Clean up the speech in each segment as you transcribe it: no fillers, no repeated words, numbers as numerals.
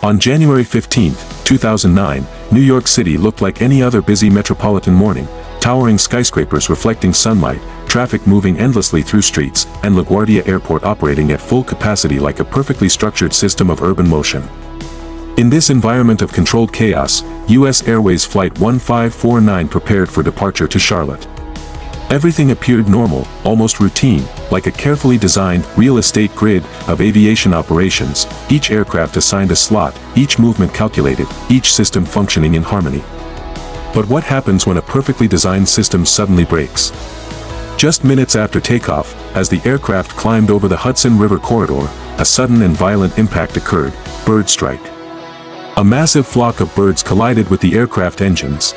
On January 15, 2009, New York City looked like any other busy metropolitan morning, towering skyscrapers reflecting sunlight, traffic moving endlessly through streets, and LaGuardia Airport operating at full capacity like a perfectly structured system of urban motion. In this environment of controlled chaos, U.S. Airways Flight 1549 prepared for departure to Charlotte. Everything appeared normal, almost routine, like a carefully designed, real estate grid of aviation operations, each aircraft assigned a slot, each movement calculated, each system functioning in harmony. But what happens when a perfectly designed system suddenly breaks? Just minutes after takeoff, as the aircraft climbed over the Hudson River corridor, a sudden and violent impact occurred: bird strike. A massive flock of birds collided with the aircraft engines.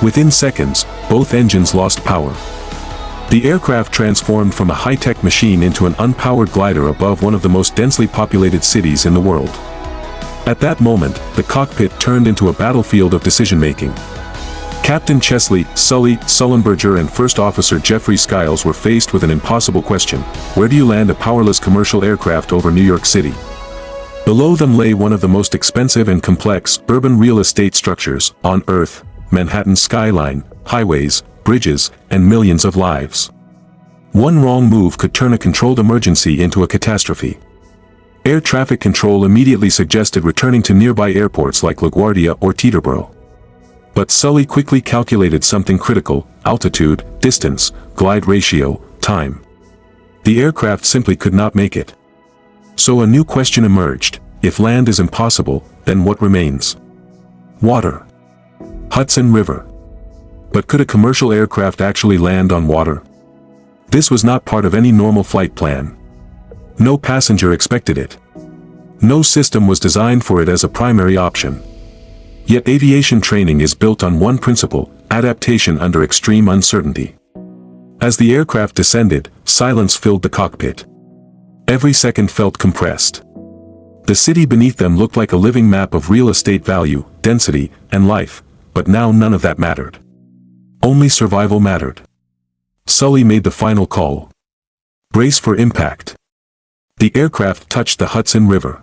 Within seconds, both engines lost power. The aircraft transformed from a high-tech machine into an unpowered glider above one of the most densely populated cities in the world. At that moment, the cockpit turned into a battlefield of decision-making. Captain Chesley, Sully, Sullenberger and First Officer Jeffrey Skiles were faced with an impossible question: where do you land a powerless commercial aircraft over New York City? Below them lay one of the most expensive and complex urban real estate structures on Earth: Manhattan's skyline, highways, bridges, and millions of lives. One wrong move could turn a controlled emergency into a catastrophe. Air traffic control immediately suggested returning to nearby airports like LaGuardia or Teterboro. But Sully quickly calculated something critical: altitude, distance, glide ratio, time. The aircraft simply could not make it. So a new question emerged: if land is impossible, then what remains? Water. Hudson River. But could a commercial aircraft actually land on water? This was not part of any normal flight plan. No passenger expected it. No system was designed for it as a primary option. Yet aviation training is built on one principle: adaptation under extreme uncertainty. As the aircraft descended, silence filled the cockpit. Every second felt compressed. The city beneath them looked like a living map of real estate value, density, and life. But now none of that mattered. Only survival mattered. Sully made the final call. Brace for impact. The aircraft touched the Hudson River.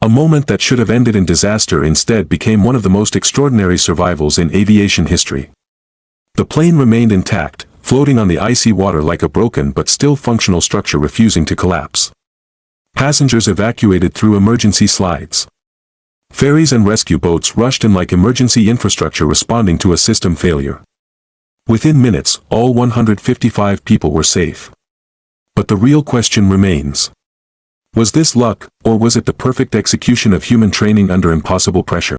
A moment that should have ended in disaster instead became one of the most extraordinary survivals in aviation history. The plane remained intact, floating on the icy water like a broken but still functional structure refusing to collapse. Passengers evacuated through emergency slides. Ferries and rescue boats rushed in like emergency infrastructure responding to a system failure. Within minutes, all 155 people were safe. But the real question remains: was this luck, or was it the perfect execution of human training under impossible pressure?